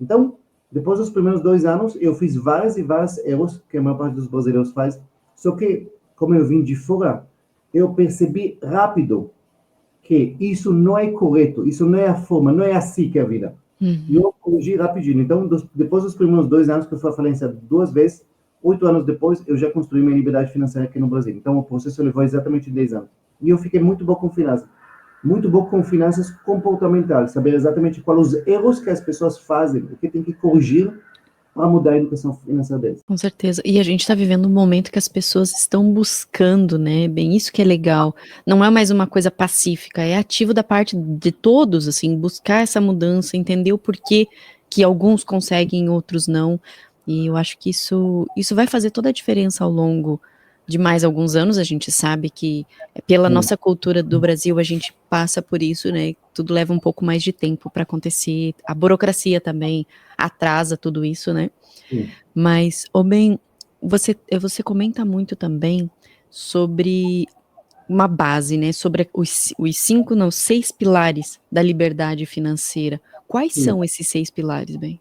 Então, depois dos primeiros 2 anos, eu fiz vários e vários erros que a maior parte dos brasileiros faz. Só que, como eu vim de fora, eu percebi rápido que isso não é correto, isso não é a forma, não é assim que é a vida. E eu corrigi rapidinho. Então, depois dos primeiros 2 anos que eu fui à falência 2 vezes, 8 anos depois, eu já construí minha liberdade financeira aqui no Brasil. Então, o processo levou exatamente 10 anos. E eu fiquei muito bom com finanças. Muito bom com finanças comportamentais. Saber exatamente quais os erros que as pessoas fazem, o que tem que corrigir para mudar a educação financeira deles. Com certeza. E a gente está vivendo um momento que as pessoas estão buscando, né? Bem, isso que é legal. Não é mais uma coisa pacífica, é ativo da parte de todos, assim, buscar essa mudança, entender o porquê que alguns conseguem e outros não. E eu acho que isso vai fazer toda a diferença ao longo de mais alguns anos. A gente sabe que pela nossa cultura do Brasil a gente passa por isso, né? Tudo leva um pouco mais de tempo para acontecer. A burocracia também atrasa tudo isso, né? Sim. Mas, bem, você comenta muito também sobre uma base, né? Sobre os 6 pilares da liberdade financeira. Quais Sim. são esses 6 pilares, bem?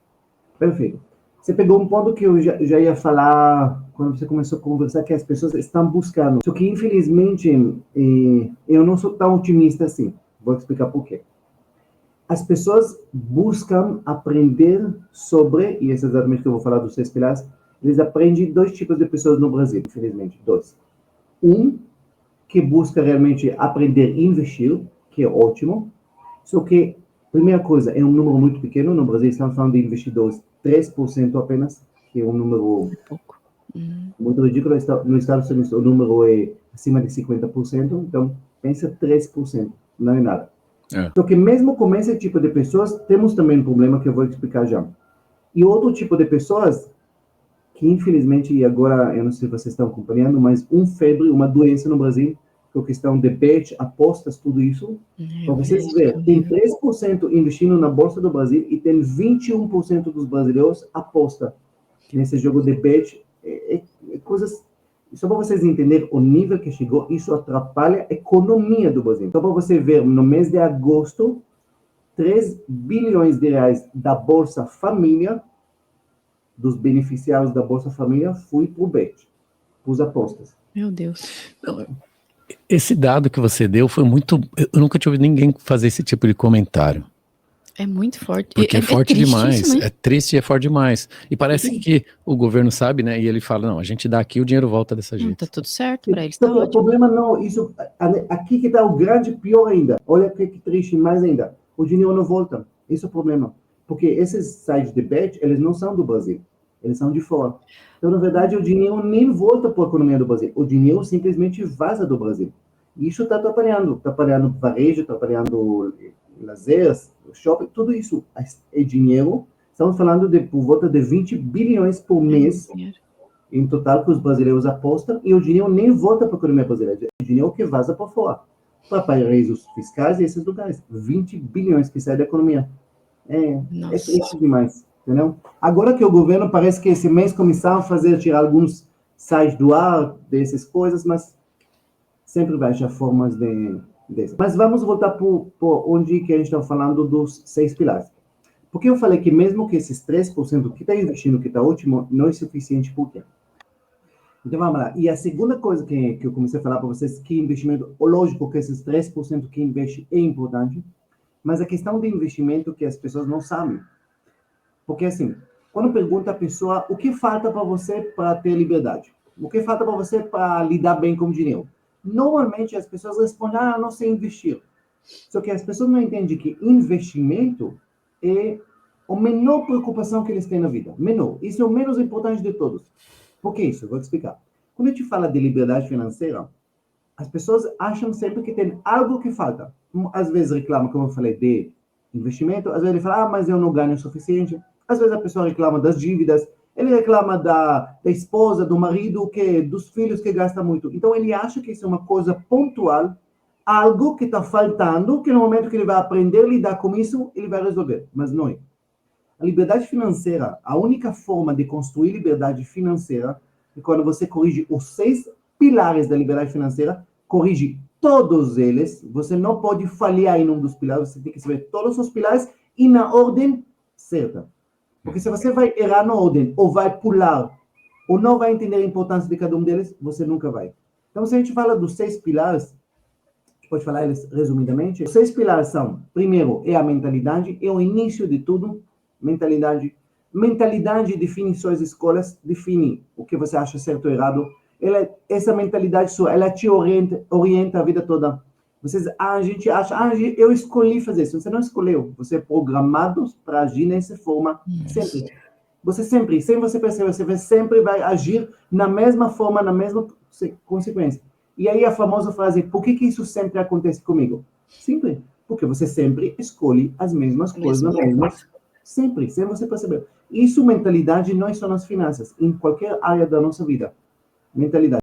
Perfeito. Você pegou um ponto que eu já ia falar quando você começou a conversar, que as pessoas estão buscando. Só que, infelizmente, eu não sou tão otimista assim. Vou explicar por quê. As pessoas buscam aprender sobre, e esse é exatamente o que eu vou falar dos 6 pilares, eles aprendem 2 tipos de pessoas no Brasil, infelizmente, 2. Um, que busca realmente aprender a investir, que é ótimo, só que, primeira coisa, é um número muito pequeno, no Brasil estamos falando de investidores 3% apenas, que é um número pouco. muito ridículo. Nos Estados Unidos o número é acima de 50%, então pensa 3%, não é nada. Só que mesmo com esse tipo de pessoas, temos também um problema que eu vou explicar já. E outro tipo de pessoas, que infelizmente, e agora, eu não sei se vocês estão acompanhando, mas febre, uma doença no Brasil, que é a questão de bet, apostas, tudo isso. Para vocês verem, tem 3% investindo na Bolsa do Brasil e tem 21% dos brasileiros aposta nesse jogo de bet. Coisas... Só para vocês entenderem o nível que chegou, isso atrapalha a economia do Brasil. Então, para você ver, no mês de agosto, 3 bilhões de reais da Bolsa Família, dos beneficiários da Bolsa Família, foi para o bet, para as apostas. Meu Deus. Esse dado que você deu foi muito... Eu nunca tinha ouvido ninguém fazer esse tipo de comentário. É muito forte. Porque é forte demais, isso, né? é triste e é forte demais. E parece que o governo sabe, né? E ele fala, não, a gente dá aqui, o dinheiro volta dessa gente. Tá tudo certo para eles, tá ótimo. O problema não, isso, aqui que está o grande pior ainda. Olha que triste mais ainda. O dinheiro não volta. Esse é o problema. Porque esses sites de bet, eles não são do Brasil. Eles são de fora. Então, na verdade, o dinheiro nem volta para a economia do Brasil. O dinheiro simplesmente vaza do Brasil. E isso está atrapalhando varejo, atrapalhando lazeres, shopping, tudo isso é dinheiro. Estamos falando de por volta de 20 bilhões por mês, em total, que os brasileiros apostam, e o dinheiro nem volta para a economia brasileira. É o dinheiro que vaza para fora, para paraísos fiscais e esses lugares. 20 bilhões que saem da economia. É triste demais, entendeu? Agora que o governo parece que esse mês começaram a tirar alguns sites do ar dessas coisas, mas sempre vai achar formas de... Mas vamos voltar por onde que a gente está falando dos 6 pilares. Porque eu falei que mesmo que esses 3% que está investindo, que está ótimo, não é suficiente. Por quê? Então vamos lá. E a segunda coisa que eu comecei a falar para vocês, que investimento, lógico que esses 3% que investe é importante, mas a questão de investimento que as pessoas não sabem. Porque assim, quando pergunta a pessoa o que falta para você para ter liberdade, o que falta para você para lidar bem com o dinheiro, normalmente as pessoas respondem, não sei investir. Só que as pessoas não entendem que investimento é a menor preocupação que eles têm na vida. Menor. Isso é o menos importante de todos. Por que isso? Eu vou te explicar. Quando a gente fala de liberdade financeira, as pessoas acham sempre que tem algo que falta. Às vezes reclamam, como eu falei, de investimento. Às vezes ele fala, mas eu não ganho o suficiente. Às vezes a pessoa reclama das dívidas. Ele reclama da esposa, do marido, dos filhos que gasta muito. Então ele acha que isso é uma coisa pontual, algo que está faltando, que no momento que ele vai aprender a lidar com isso, ele vai resolver. Mas não é. A liberdade financeira, a única forma de construir liberdade financeira é quando você corrige os 6 pilares da liberdade financeira, corrige todos eles, você não pode falhar em um dos pilares, você tem que saber todos os pilares e na ordem certa. Porque se você vai errar na ordem, ou vai pular, ou não vai entender a importância de cada um deles, você nunca vai. Então, se a gente fala dos 6 pilares, pode falar eles resumidamente. Os 6 pilares são, primeiro, é a mentalidade, é o início de tudo, mentalidade. Mentalidade define suas escolhas, define o que você acha certo ou errado. Essa mentalidade sua, ela te orienta a vida toda. A gente acha, eu escolhi fazer isso. Você não escolheu. Você é programado para agir dessa forma sempre. Você sempre, sem você perceber, você sempre vai agir na mesma forma, na mesma consequência. E aí a famosa frase, por que isso sempre acontece comigo? Simples, porque você sempre escolhe as mesmas coisas, sempre, sem você perceber. Isso, mentalidade, não é só nas finanças, em qualquer área da nossa vida. Mentalidade.